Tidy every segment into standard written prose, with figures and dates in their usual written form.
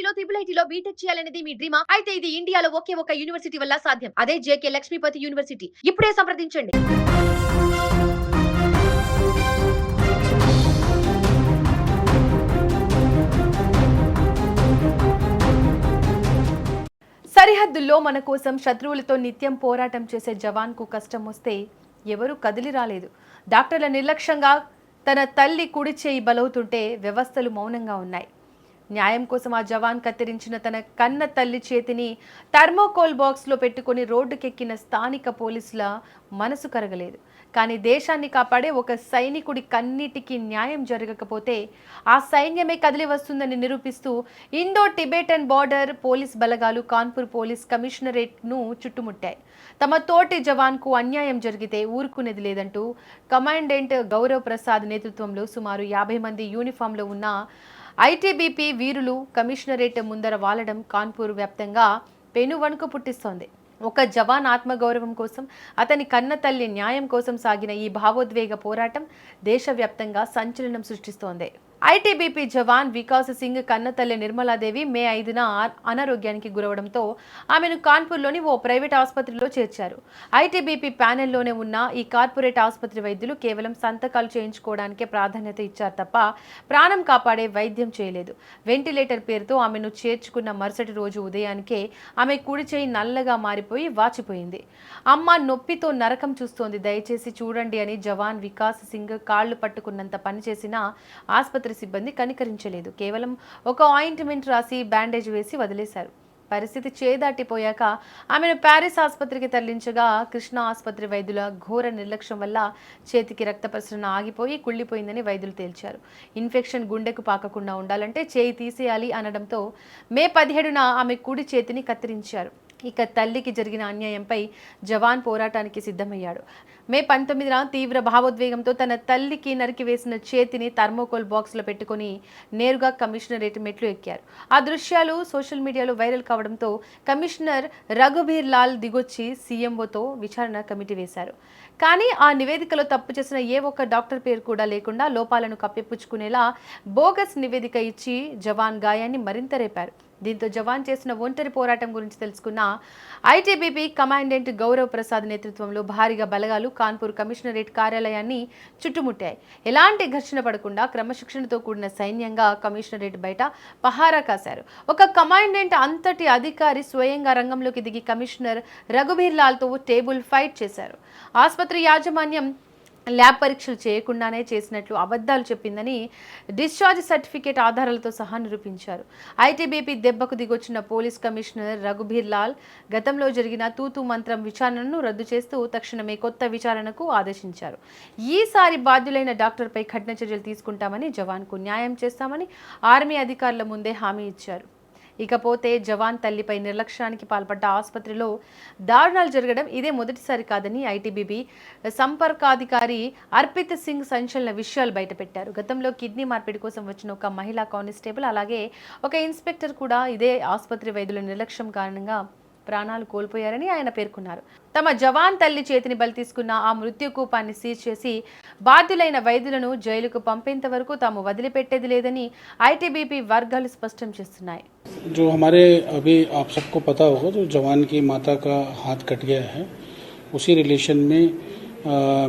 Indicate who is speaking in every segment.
Speaker 1: లో ట్రిపుల్ ఐటీలో బీటెక్ చేయాలనేది మీ డ్రీమా? అయితే ఇది ఇండియాలో ఒకే ఒక యూనివర్సిటీ వల్ల సాధ్యం. అదే జేకే లక్ష్మీపతి యూనివర్సిటీ. ఇప్పుడే సంప్రదించండి.
Speaker 2: సరిహద్దుల్లో మన కోసం శత్రువులతో నిత్యం పోరాటం చేసే జవాన్కు కష్టం వస్తే ఎవరూ కదిలి రాలేదు. డాక్టర్ల నిర్లక్ష్యంగా తన తల్లి కుడి చేయి బలవుతుంటే వ్యవస్థలు మౌనంగా ఉన్నాయి. న్యాయం కోసం ఆ జవాన్ కత్తిరించిన తన కన్న తల్లి చేతిని థర్మోకోల్ బాక్స్లో పెట్టుకుని రోడ్డుకెక్కిన స్థానిక పోలీసుల మనసు కరగలేదు. కానీ దేశాన్ని కాపాడే ఒక సైనికుడి కన్నీటికి న్యాయం జరగకపోతే ఆ సైన్యమే కదిలి వస్తుందని నిరూపిస్తూ ఇండో టిబెటన్ బార్డర్ పోలీస్ బలగాలు కాన్పూర్ పోలీస్ కమిషనరేట్ను చుట్టుముట్టాయి. తమ తోటి జవాన్కు అన్యాయం జరిగితే ఊరుకునేది లేదంటూ కమాండెంట్ గౌరవ్ ప్రసాద్ నేతృత్వంలో సుమారు 50 మంది యూనిఫామ్లో ఉన్న ఐటీబీపీ వీరులు కమిషనరేట్ ముందర వాలడం కాన్పూర్ వ్యాప్తంగా పెనువణుకు పుట్టిస్తోంది. ఒక జవాన్ ఆత్మగౌరవం కోసం, అతని కన్న తల్లి న్యాయం కోసం సాగిన ఈ భావోద్వేగ పోరాటం దేశవ్యాప్తంగా సంచలనం సృష్టిస్తోంది. ఐటీబీపీ జవాన్ వికాస్ సింగ్ కన్నతల్లి నిర్మలాదేవి మే 5న అనారోగ్యానికి గురవడంతో ఆమెను కాన్పూర్లోని ఓ ప్రైవేట్ ఆసుపత్రిలో చేర్చారు. ఐటీబీపీ ప్యానెల్లోనే ఉన్న ఈ కార్పొరేట్ ఆసుపత్రి వైద్యులు కేవలం సంతకాలు చేయించుకోవడానికే ప్రాధాన్యత ఇచ్చారు తప్ప ప్రాణం కాపాడే వైద్యం చేయలేదు. వెంటిలేటర్ పేరుతో ఆమెను చేర్చుకున్న మరుసటి రోజు ఉదయానికే ఆమె కుడి చేయి నల్లగా మారిపోయి వాచిపోయింది. అమ్మ నొప్పితో నరకం చూస్తోంది, దయచేసి చూడండి అని జవాన్ వికాస్ సింగ్ కాళ్లు పట్టుకున్నంత పనిచేసినా ఆసుపత్రి సిబ్బంది కనికరించలేదు. కేవలం ఒక ఆయింట్మెంట్ రాసి బ్యాండేజ్ వేసి వదిలేశారు. పరిస్థితి చేదాటిపోయాక ఆమెను ప్యారిస్ ఆసుపత్రికి తరలించగా కృష్ణ ఆసుపత్రి వైద్యుల ఘోర నిర్లక్ష్యం వల్ల చేతికి రక్త ప్రసరణ ఆగిపోయి కుళ్ళిపోయిందని వైద్యులు తేల్చారు. ఇన్ఫెక్షన్ గుండెకు పాకకుండా ఉండాలంటే చేయి తీసేయాలి అనడంతో మే 17న ఆమె కుడి చేతిని కత్తిరించారు. ఇక తల్లికి జరిగిన అన్యాయంపై జవాన్ పోరాటానికి సిద్ధమయ్యాడు. మే 19న తీవ్ర భావోద్వేగంతో తన తల్లికి నరికివేసిన చేతిని థర్మోకోల్ బాక్స్లో పెట్టుకుని నేరుగా కమిషనరేట్ మెట్లు ఎక్కారు. ఆ దృశ్యాలు సోషల్ మీడియాలో వైరల్ కావడంతో కమిషనర్ రఘుబీర్ లాల్ దిగొచ్చి సీఎంఓతో విచారణ కమిటీ వేశారు. కానీ ఆ నివేదికలో తప్పు చేసిన ఏ ఒక్క డాక్టర్ పేరు కూడా లేకుండా లోపాలను కప్పిపుచ్చుకునేలా బోగస్ నివేదిక ఇచ్చి జవాన్ గాయాన్ని మరింత రేపారు. దీంతో జవాన్ చేసిన ఒంటరి పోరాటం గురించి తెలుసుకున్న ఐటీబీపీ కమాండెంట్ గౌరవ్ ప్రసాద్ నేతృత్వంలో భారీగా బలగాలు కాన్పూర్ కమిషనరేట్ కార్యాలయాన్ని చుట్టుముట్టాయి. ఎలాంటి ఘర్షణ పడకుండా క్రమశిక్షణతో కూడిన సైన్యంగా కమిషనరేట్ బయట పహారా కాశారు. ఒక కమాండెంట్ అంతటి అధికారి స్వయంగా రంగంలోకి దిగి కమిషనర్ రఘుబీర్ లాల్తో టేబుల్ ఫైట్ చేశారు. ఆసుపత్రి యాజమాన్యం ల్యాబ్ పరీక్షలు చేయకుండానే చేసినట్లు అబద్ధాలు చెప్పిందని డిశ్చార్జ్ సర్టిఫికేట్ ఆధారాలతో సహా నిరూపించారు. ఐటీబీపీ దెబ్బకు దిగొచ్చిన పోలీస్ కమిషనర్ రఘుబీర్ లాల్ గతంలో జరిగిన తూతూ మంత్రం విచారణను రద్దు చేస్తూ తక్షణమే కొత్త విచారణకు ఆదేశించారు. ఈసారి బాధ్యులైన డాక్టర్పై కఠిన చర్యలు తీసుకుంటామని, జవాన్కు న్యాయం చేస్తామని ఆర్మీ అధికారుల ముందే హామీ ఇచ్చారు. ఇకపోతే జవాన్ తల్లిపై నిర్లక్ష్యానికి పాల్పడ్డ ఆసుపత్రిలో దారుణాలు జరగడం ఇదే మొదటిసారి కాదని ఐటీబీపీ సంపర్కాధికారి అర్పిత్ సింగ్ సంచలన విషయాలు బయటపెట్టారు. గతంలో కిడ్నీ మార్పిడి కోసం వచ్చిన ఒక మహిళా కానిస్టేబుల్ అలాగే ఒక ఇన్స్పెక్టర్ కూడా ఇదే ఆసుపత్రి వైద్యుల నిర్లక్ష్యం కారణంగా ప్రాణాలు కోల్పోయారని ఆయన పేర్కొన్నారు. తమ జవాన్ తల్లి చేతిని బలి తీసుకున్న ఆ మృత్యు కూపాన్ని సీజ్ చేసి బాధ్యులైన వైద్యులను జైలుకు పంపేంత వరకు తాము వదిలిపెట్టేది లేదని ఐటీబీపీ వర్గాలు స్పష్టం చేస్తున్నాయి.
Speaker 3: जो हमारे अभी आप सबको पता होगा जो जवान की माता का हाथ कट गया है, उसी रिलेशन में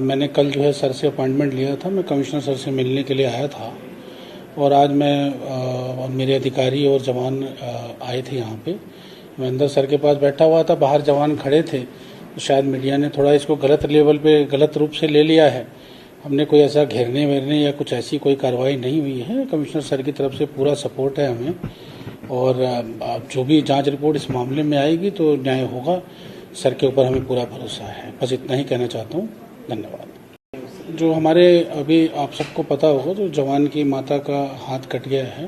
Speaker 3: मैंने कल जो है सर से अपॉइंटमेंट लिया था। मैं कमिश्नर सर से मिलने के लिए आया था और आज मैं मेरे अधिकारी और जवान आए थे यहाँ पे। मैं अंदर सर के पास बैठा हुआ था, बाहर जवान खड़े थे, तो शायद मीडिया ने थोड़ा इसको गलत लेवल पे गलत रूप से ले लिया है। हमने कोई ऐसा घेरने वेरने या कुछ ऐसी कोई कार्रवाई नहीं हुई है। कमिश्नर सर की तरफ से पूरा सपोर्ट है हमें और जो भी जांच रिपोर्ट इस मामले में आएगी तो न्याय होगा। सर के ऊपर हमें पूरा भरोसा है। बस इतना ही कहना चाहता हूँ। धन्यवाद। जो हमारे अभी आप सबको पता होगा जो जवान की माता का हाथ कट गया है,